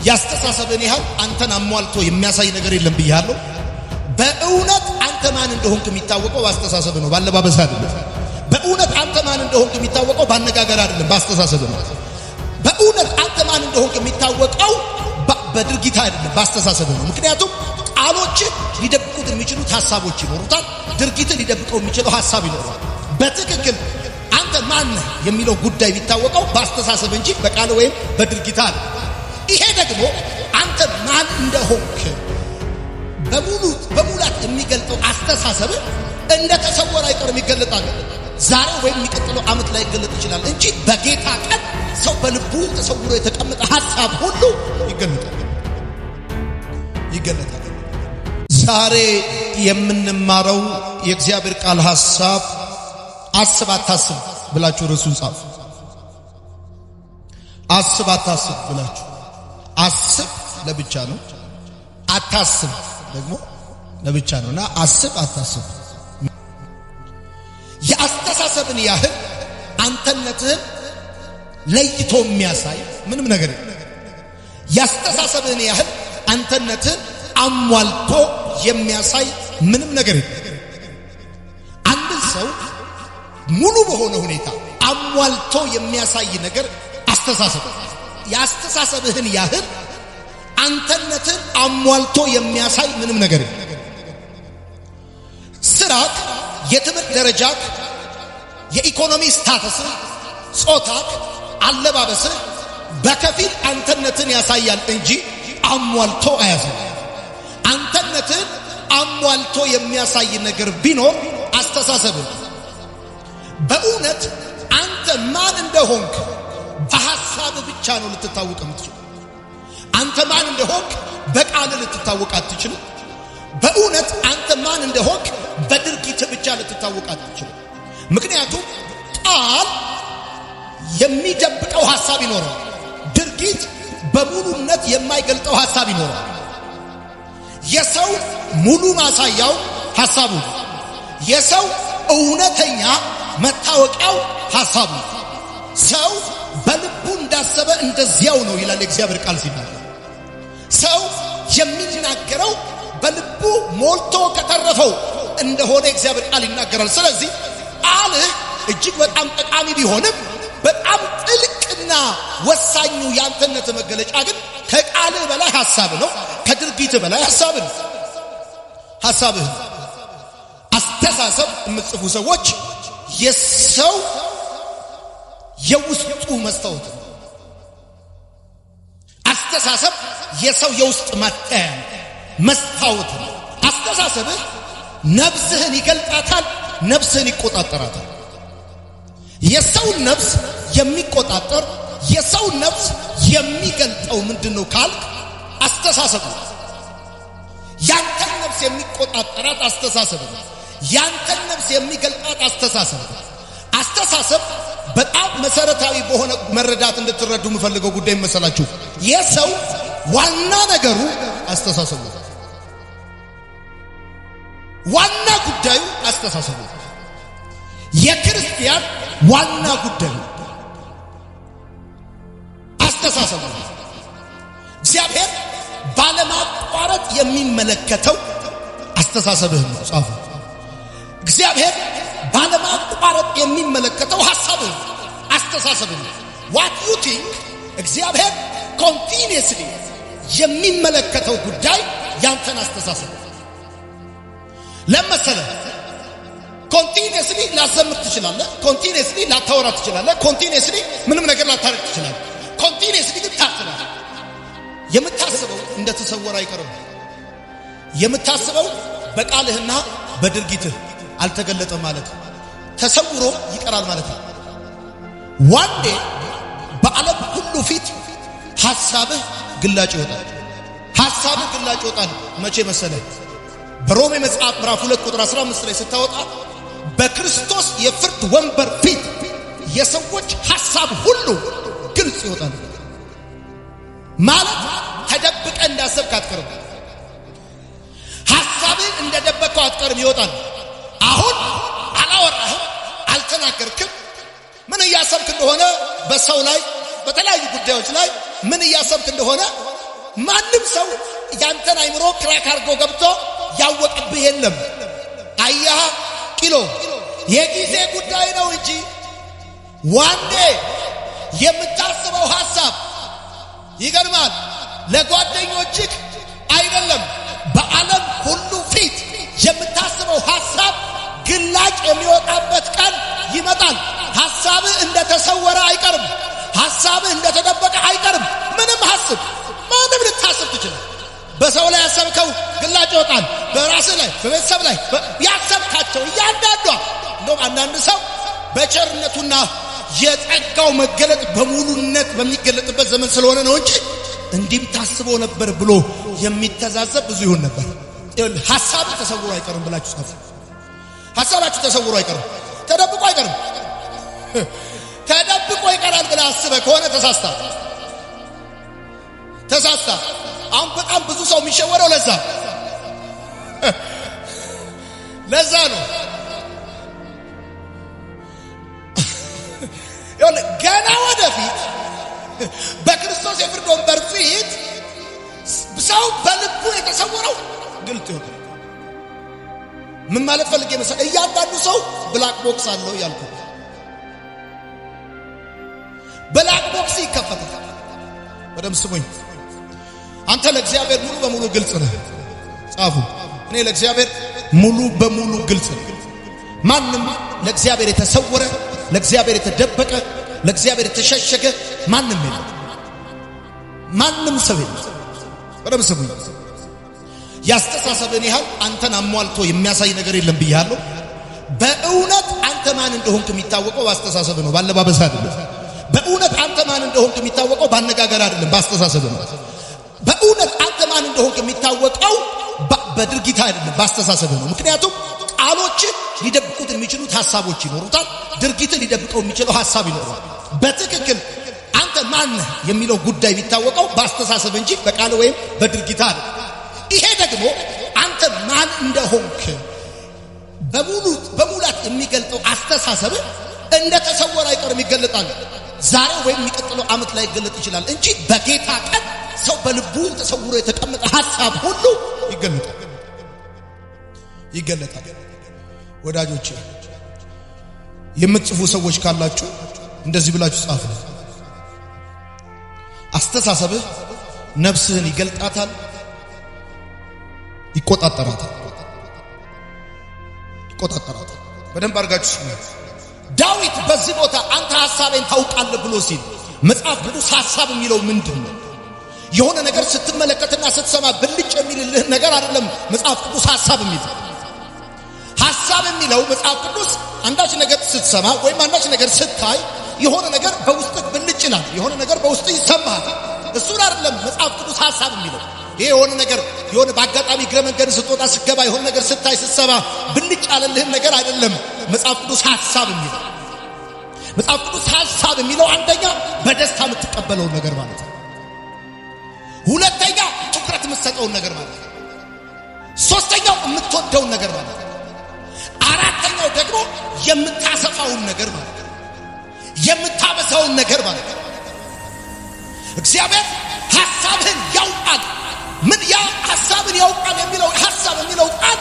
ያስተሳሰብን ያህል አንተን አሟልቶ የሚያሳይ ነገር የለም ብያለሁ። በእውነት አንተ ማን እንደሆንክ የሚታወቀው በአስተሳሰብ ነው፣ ባለባበስ አይደለም። በእውነት አንተ ማን እንደሆንክ የሚታወቀው ባነጋገር አይደለም፣ በአስተሳሰብ ነው። በእውነት አንተ ማን እንደሆንክ የሚታወቀው በድርጊት አይደለም፣ በአስተሳሰብ ነው። ምክንያቱም ቃሎች ሊደብቁት የሚችሉት ሐሳቦች ይኖሩታል፣ ድርጊት ሊደብቀው የሚችለው ሐሳብ ይኖራል። በትክክል አንተ ማን የሚለው ጉዳይ የሚታወቀው በአስተሳሰብ እንጂ በቃል ወይም በድርጊት አይደለም። ይሄ ደግሞ አንተ ማን እንደሆንክ በሙላት የሚገልጠው አስተሳሰብ እንደ ተሰወረ አይቀርም፣ ይገለጣል። ዛሬ ወይም የሚቀጥለው ዓመት ላይ ይገለጥ ይችላል እንጂ በጌታ ቀን ሰው በልቡ ተሰውሮ የተቀመጠ ሐሳብ ሁሉ ይገለጣል። ዛሬ የምንማረው የእግዚአብሔር ቃል ሐሳብ አስብ አታስብ ብላችሁ ርዕሱን ጻፉ። አስብ አታስብ ብላችሁ። አስብ ለብቻ ነው፣ አታስብ ደግሞ ለብቻ ነውና አስብ አታስብ። የአስተሳሰብን ያህል አንተነትህን ለይቶ የሚያሳይ ምንም ነገር የለም። የአስተሳሰብን ያህል አንተነትህን አሟልቶ የሚያሳይ ምንም ነገር የለም። አንድ ሰው ሙሉ በሆነ ሁኔታ አሟልቶ የሚያሳይ ነገር አስተሳሰብ። የአስተሳሰብህን ያህል አንተነትን አሟልቶ የሚያሳይ ምንም ነገር የለም። ስራክ፣ የትምህርት ደረጃክ፣ የኢኮኖሚ ስታተስ፣ ጾታክ፣ አለባበስ በከፊል አንተነትን ያሳያል እንጂ አሟልቶ አያሳይ። አንተነትን አሟልቶ የሚያሳይ ነገር ቢኖር አስተሳሰብህ። በእውነት አንተ ማን እንደሆንክ በሐሳብ ብቻ ነው ልትታወቅ የምትችለው። አንተ ማን እንደሆንክ በቃል ልትታወቅ አትችልም። በእውነት አንተ ማን እንደሆንክ በድርጊት ብቻ ልትታወቅ አትችልም። ምክንያቱም ቃል የሚደብቀው ሐሳብ ይኖራል፣ ድርጊት በሙሉነት የማይገልጠው ሐሳብ ይኖራል። የሰው ሙሉ ማሳያው ሐሳቡ ነው። የሰው እውነተኛ መታወቂያው ሐሳቡ ነው። ሰው በልቡ እንዳሰበ እንደዚያው ነው ይላል የእግዚአብሔር ቃል ሲናገር። ሰው የሚናገረው በልቡ ሞልቶ ከተረፈው እንደሆነ የእግዚአብሔር ቃል ይናገራል። ስለዚህ ቃልህ እጅግ በጣም ጠቃሚ ቢሆንም በጣም ጥልቅና ወሳኙ የአንተነት መገለጫ ግን ከቃልህ በላይ ሐሳብ ነው፣ ከድርጊት በላይ ሐሳብ ነው። ሐሳብህ አስተሳሰብ የምትጽፉ ሰዎች የሰው የውስጡ መስታወት ነው። አስተሳሰብ የሰው የውስጥ ማተያ መስታወት ነው። አስተሳሰብህ ነፍስህን ይገልጣታል፣ ነፍስህን ይቆጣጠራታል። የሰው ነፍስ የሚቆጣጠር የሰው ነፍስ የሚገልጠው ምንድነው ካልክ አስተሳሰብ ነው። ያንተን ነፍስ የሚቆጣጠራት አስተሳሰብ ነው። ያንተን ነፍስ የሚገልጣት አስተሳሰብ ነው። አስተሳሰብ በጣም መሰረታዊ በሆነ መረዳት እንድትረዱ የምፈልገው ጉዳይ መሰላችሁ። የሰው ዋና ነገሩ አስተሳሰብ ነው። ዋና ጉዳዩ አስተሳሰብ ነው። የክርስቲያን ዋና ጉዳዩ አስተሳሰብ ነው። እግዚአብሔር ባለማቋረጥ የሚመለከተው አስተሳሰብህን ነው። ጻፉ። እግዚአብሔር ባለማቋረጥ የሚመለከተው ሐሳብህን አስተሳሰብህን ነው። what you think እግዚአብሔር continuously የሚመለከተው ጉዳይ ያንተን አስተሳሰብ ለምሳሌ continuously ላዘምር ትችላለህ፣ continuously ላታወራ ትችላለህ፣ continuously ምንም ነገር ላታረግ ትችላለህ፣ continuously ግን ታስባለህ። የምታስበው እንደተሰወረ አይቀርም። የምታስበው በቃልህና በድርጊትህ አልተገለጠም ማለት ነው። ተሰውሮ ይቀራል ማለት ነው። ዋንዴ በዓለም ሁሉ ፊት ሐሳብህ ግላጭ ይወጣል። ሐሳብህ ግላጭ ይወጣል መቼ መሰለህ? በሮሜ መጽሐፍ ምዕራፍ 2 ቁጥር 15 ላይ ስታወጣ በክርስቶስ የፍርድ ወንበር ፊት የሰዎች ሐሳብ ሁሉ ግልጽ ይወጣል ማለት ተደብቀ እንዳሰብክ አትቀርም። ሐሳብህ እንደደበቀው አትቀርም፣ ይወጣል። አሁን አላወራህም፣ አልተናገርክም። ምን እያሰብክ እንደሆነ በሰው ላይ በተለያዩ ጉዳዮች ላይ ምን እያሰብክ እንደሆነ ማንም ሰው ያንተን አይምሮ ክራክ አድርጎ ገብቶ ያወቅብህ የለም። አያ ኪሎ የጊዜ ጉዳይ ነው እንጂ ዋንዴ የምታስበው ሐሳብ ይገርማል። ለጓደኞችህ አይደለም በዓለም ሁሉ ፊት የምታስበው ሐሳብ ግላጭ የሚወጣበት ቀን ይመጣል። ሐሳብህ እንደተሰወረ አይቀርም። ሐሳብህ እንደተደበቀ አይቀርም። ምንም ሐሳብ ማንም ልታስብ ትችላለህ። በሰው ላይ ያሰብከው ግላጭ ይወጣል። በራስህ ላይ፣ በቤተሰብ ላይ ያሰብካቸው እያንዳንዷ እንደውም አንዳንድ ሰው በቸርነቱና የጸጋው መገለጥ በሙሉነት በሚገለጥበት ዘመን ስለሆነ ነው እንጂ እንዲም ታስቦ ነበር ብሎ የሚተዛዘብ ብዙ ይሆን ነበር። ሐሳብ ተሰውሮ አይቀርም ብላችሁ ጻፉ። ሐሳባችሁ ተሰውሮ አይቀርም፣ ተደብቆ አይቀርም። ተደብቆ ይቀራል ብለህ አስበህ ከሆነ ተሳስታ። አሁን በጣም ብዙ ሰው የሚሸወረው ለዛ ነው። ገና ወደፊት በክርስቶስ የፍርድ ወንበር ፊት ሰው በልቡ የተሰወረው ግልጥ ይሆናል። ምን ማለት ፈልጌ መሰለህ? እያንዳንዱ ሰው ብላክ ቦክስ አለው ያልኩ። ብላክ ቦክስ ይከፈታል። በደም ስሙኝ። አንተ ለእግዚአብሔር ሙሉ በሙሉ ግልጽ ነህ። ጻፉ። እኔ ለእግዚአብሔር ሙሉ በሙሉ ግልጽ ነኝ። ማንም ለእግዚአብሔር የተሰወረ፣ ለእግዚአብሔር የተደበቀ፣ ለእግዚአብሔር የተሸሸገ ማንም የለም። ማንም ሰው የለም። በደም ስሙኝ። ያስተሳሰብን ያህል አንተን አሟልቶ የሚያሳይ ነገር የለም ብያለሁ። በእውነት አንተ ማን እንደሆንክ የሚታወቀው በአስተሳሰብ ነው፣ ባለባበስ አይደለም። በእውነት አንተ ማን እንደሆንክ የሚታወቀው ባነጋገር አይደለም፣ በአስተሳሰብ ነው። በእውነት አንተ ማን እንደሆንክ የሚታወቀው በድርጊት አይደለም፣ በአስተሳሰብ ነው። ምክንያቱም ቃሎች ሊደብቁት የሚችሉት ሐሳቦች ይኖሩታል። ድርጊት ሊደብቀው የሚችለው ሐሳብ ይኖራል። በትክክል አንተ ማን የሚለው ጉዳይ የሚታወቀው በአስተሳሰብ እንጂ በቃል ወይም በድርጊት አይደለም። ይሄ ደግሞ አንተ ማን እንደሆንክ በሙላት የሚገልጠው አስተሳሰብ እንደተሰወረ አይቀርም፣ ይገለጣል። ዛሬ ወይም የሚቀጥለው ዓመት ላይ ይገለጥ ይችላል እንጂ በጌታ ቀን ሰው በልቡ ተሰውሮ የተቀመጠ ሐሳብ ሁሉ ይገለጣል። ወዳጆቼ የምትጽፉ ሰዎች ካላችሁ እንደዚህ ብላችሁ ጻፉ። አስተሳሰብህ ነፍስህን ይገልጣታል፣ ይቆጣጠራታል። በደንብ አድርጋችሁ ስሙ። ዳዊት በዚህ ቦታ አንተ ሐሳቤን ታውቃለህ ብሎ ሲል መጽሐፍ ቅዱስ ሐሳብ የሚለው ምንድን ነው? የሆነ ነገር ስትመለከትና ስትሰማ ብልጭ የሚልልህ ነገር አይደለም። መጽሐፍ ቅዱስ ሐሳብ የሚለው ሐሳብ የሚለው መጽሐፍ ቅዱስ አንዳች ነገር ስትሰማ ወይም አንዳች ነገር ስታይ የሆነ ነገር በውስጥህ ብልጭ ይላል፣ የሆነ ነገር በውስጥህ ይሰማል። እሱን አይደለም መጽሐፍ ቅዱስ ሐሳብ የሚለው። ይሄ የሆነ ነገር የሆነ በአጋጣሚ እግረ መንገድ ስትወጣ ስትገባ የሆነ ነገር ስታይ ስትሰማ ብልጭ ያለልህን ነገር አይደለም መጽሐፍ ቅዱስ ሐሳብ የሚለው። መጽሐፍ ቅዱስ ሐሳብ የሚለው አንደኛ በደስታ የምትቀበለውን ነገር ማለት ነው። ሁለተኛ ትኩረት የምትሰጠውን ነገር ማለት ነው። ሶስተኛው የምትወደውን ነገር ማለት ነው። አራተኛው ደግሞ የምታሰፋውን ነገር ማለት ነው። የምታበዛውን ነገር ማለት ነው። እግዚአብሔር ሐሳብህን ያውቃል። ምን ያ ሐሳብን ያውቃል የሚለው ሐሳብ የሚለው ቃል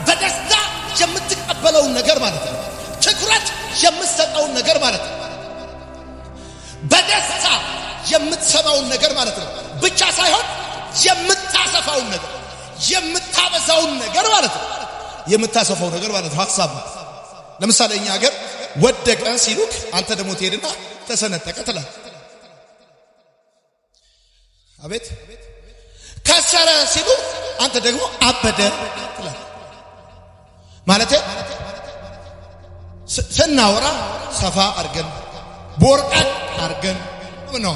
በደስታ የምትቀበለውን ነገር ማለት ነው። ትኩረት የምትሰጠውን ነገር ማለት ነው። በደስታ የምትሰማውን ነገር ማለት ነው። ብቻ ሳይሆን የምታሰፋውን ነገር፣ የምታበዛውን ነገር ማለት ነው። የምታሰፋው ነገር ማለት ነው ሐሳብ ነው። ለምሳሌ እኛ ሀገር ወደቀ ሲሉክ አንተ ደግሞ ትሄድና ተሰነጠቀ ትላለህ። አቤት ከሰረ ሲሉ አንተ ደግሞ አበደ ትላለህ። ማለት ስናወራ ሰፋ አድርገን ቦርቀን አድርገን ነው።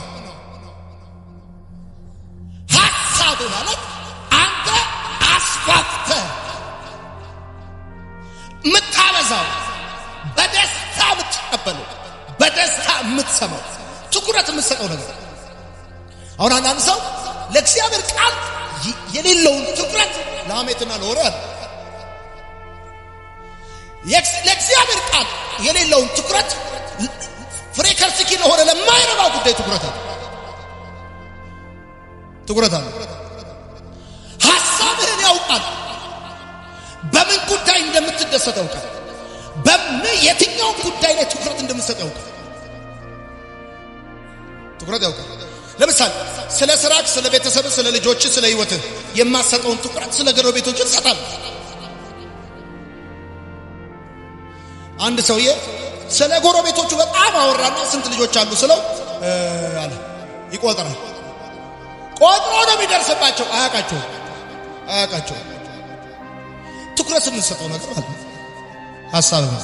ሐሳብ ማለት አንተ አስፋፍተህ የምታበዛው፣ በደስታ የምትቀበለው፣ በደስታ የምትሰማው፣ ትኩረት የምትሰጠው ነገር። አሁን አንዳንድ ሰው ለእግዚአብሔር ቃል የሌለውን ትኩረት ለሐሜትና ለወሬ አለ። ለእግዚአብሔር ቃል የሌለውን ትኩረት ፍሬከርስኪ ለሆነ ለማይረባ ጉዳይ ትኩረት አለ። ትኩረት አለ። ሐሳብህን ያውቃል። በምን ጉዳይ እንደምትደሰት ያውቃል። በምን የትኛው ጉዳይ ላይ ትኩረት እንደምትሰጥ ያውቃል። ትኩረት ያውቃል። ለምሳሌ ስለ ስራክ፣ ስለ ቤተሰብ፣ ስለ ልጆች፣ ስለ ህይወት የማሰጠውን ትኩረት ስለ ጎረቤቶች ትሰጣለህ። አንድ ሰውዬ ስለ ጎረቤቶቹ በጣም አወራና ስንት ልጆች አሉ ስለው አለ ይቆጥራል። ቆጥሮ ነው የሚደርስባቸው። አያውቃቸው። ትኩረት የምንሰጠው ነገር አለ። ሐሳብ ነው።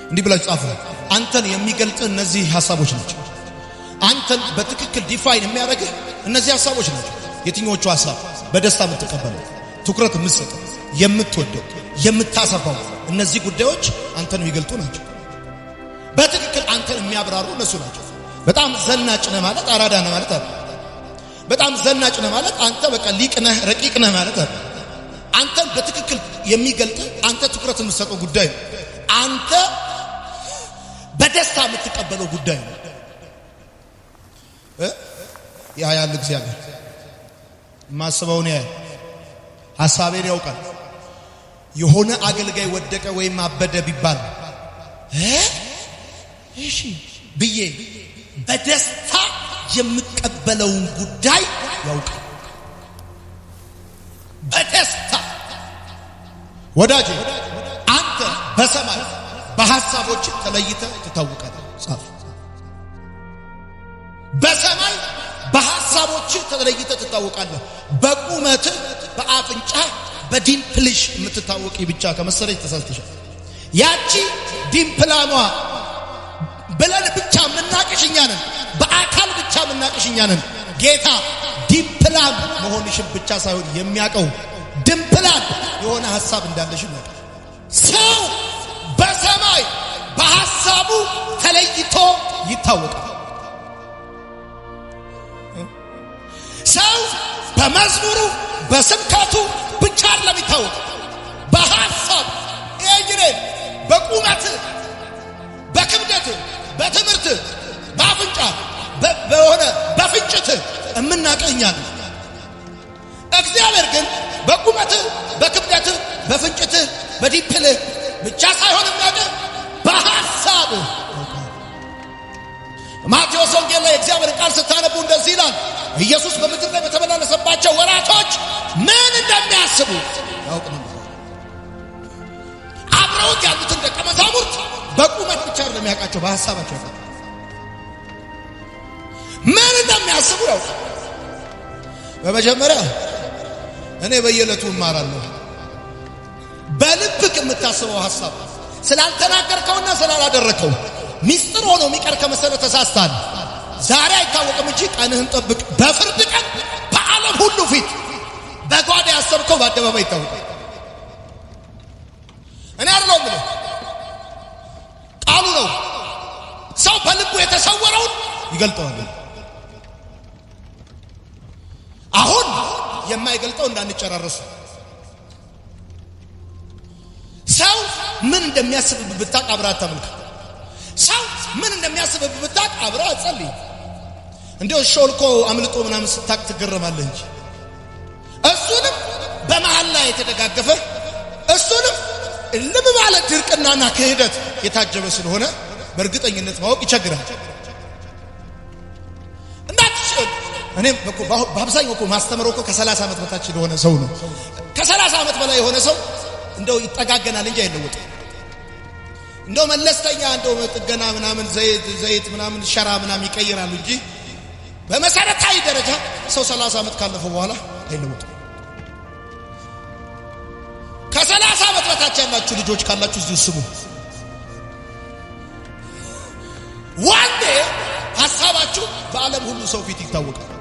እንዲህ ብላችሁ ጻፉ። አንተን የሚገልጥ እነዚህ ሐሳቦች ናቸው። አንተን በትክክል ዲፋይን የሚያደርግህ እነዚህ ሐሳቦች ናቸው። የትኞቹ ሐሳብ? በደስታ የምትቀበለው፣ ትኩረት የምትሰጠው፣ የምትወደው፣ የምታሰፋው እነዚህ ጉዳዮች አንተን የሚገልጡ ናቸው። በትክክል አንተን የሚያብራሩ እነሱ ናቸው። በጣም ዘናጭ ነህ ማለት አራዳ ነህ ማለት አይደለም። በጣም ዘናጭ ነህ ማለት አንተ በቃ ሊቅ ነህ ረቂቅ ነህ ማለት አይደለም። አንተን በትክክል የሚገልጥ አንተ ትኩረት የምትሰጠው ጉዳይ ነው። አንተ በደስታ የምትቀበለው ጉዳይ ነው። ያ ያለ እግዚአብሔር ማስበውን ያ ሐሳቤን ያውቃል። የሆነ አገልጋይ ወደቀ ወይም አበደ ቢባል እሺ ብዬ በደስታ የምቀበለውን ጉዳይ ያውቃል። በደስታ ወዳጄ አንተ በሰማይ በሐሳቦች ተለይተህ ትታወቃለህ። ጻፍ። በሰማይ በሐሳቦች ተለይተህ ትታወቃለህ። በቁመት በአፍንጫ በዲምፕልሽ የምትታወቂ ብቻ ከመሰለች ተሳስተሻል። ያቺ ዲምፕላሟ ብለን ብቻ የምናቅሽኛ ነን። በአካል ብቻ የምናቅሽኛ ነን። ጌታ ዲምፕላም መሆንሽን ብቻ ሳይሆን የሚያውቀው ዲምፕላም የሆነ ሐሳብ እንዳለሽ ነው። ሰው በሰማይ በሐሳቡ ተለይቶ ይታወቃል። ሰው በመዝሙሩ በስብከቱ ብቻ አይደለም ይታወቃል። በሐሳብ ኤጅሬ በቁመት በክብደት በትምህርት በአፍንጫ በሆነ በፍንጭት የምናቀኛል። እግዚአብሔር ግን በቁመት በክብደት በፍንጭት በዲፕል ብቻ ሳይሆን የሚያውቅ በሐሳብ። ማቴዎስ ወንጌል ላይ እግዚአብሔር ቃል ስታነቡ እንደዚህ ይላል። ኢየሱስ በምድር ላይ በተመላለሰባቸው ወራቶች ምን እንደሚያስቡ ያውቅ ነበር። አብረውት ያሉትን ደቀ መዛሙርት በቁመት ብቻ አይደለም ያውቃቸው፣ በሐሳባቸው ያውቃል። ምን እንደሚያስቡ ያውቅ። በመጀመሪያ እኔ በየዕለቱ እማራለሁ። በልብክ የምታስበው ሐሳብ ስላልተናገርከውና ስላላደረከው ሚስጥር ሆኖ የሚቀር ከመሰለ ተሳስተሃል። ዛሬ አይታወቅም እንጂ ቀንህን ጠብቅ። በፍርድ ቀን በዓለም ሁሉ ፊት በጓዳ ያሰብከው በአደባባይ ይታወቃል። እኔ አይደለሁም ብለህ ቃሉ ነው። ሰው በልቡ የተሰወረውን ይገልጠዋል። አሁን የማይገልጠው እንዳንጨራረስ። ሰው ምን እንደሚያስብብህ ብታውቅ አብረህ አታምልክ። ሰው ምን እንደሚያስብብህ ብታውቅ አብረህ አትጸልይ። እንዲያው ሾልኮ አምልጦ ምናምን ስታውቅ ትገረማለህ እንጂ እሱንም በመሃል ላይ የተደጋገፈ እሱንም ልብ ባለ ድርቅናና ክህደት የታጀበ ስለሆነ በእርግጠኝነት ማወቅ ይቸግራል። እኔም በአብዛኛው እኮ ማስተምረው እኮ ከ30 ዓመት በታች የሆነ ሰው ነው። ከ30 ዓመት በላይ የሆነ ሰው እንደው ይጠጋገናል እንጂ አይለወጥም። እንደው መለስተኛ እንደው ጥገና ምናምን ዘይት ምናምን ሸራ ምናምን ይቀይራሉ እንጂ በመሰረታዊ ደረጃ ሰው 30 ዓመት ካለፈው በኋላ አይለወጥም። ከ30 ዓመት በታች ያላችሁ ልጆች ካላችሁ እዚህ ስሙ። ዋንዴ ሐሳባችሁ በዓለም ሁሉ ሰው ፊት ይታወቃል።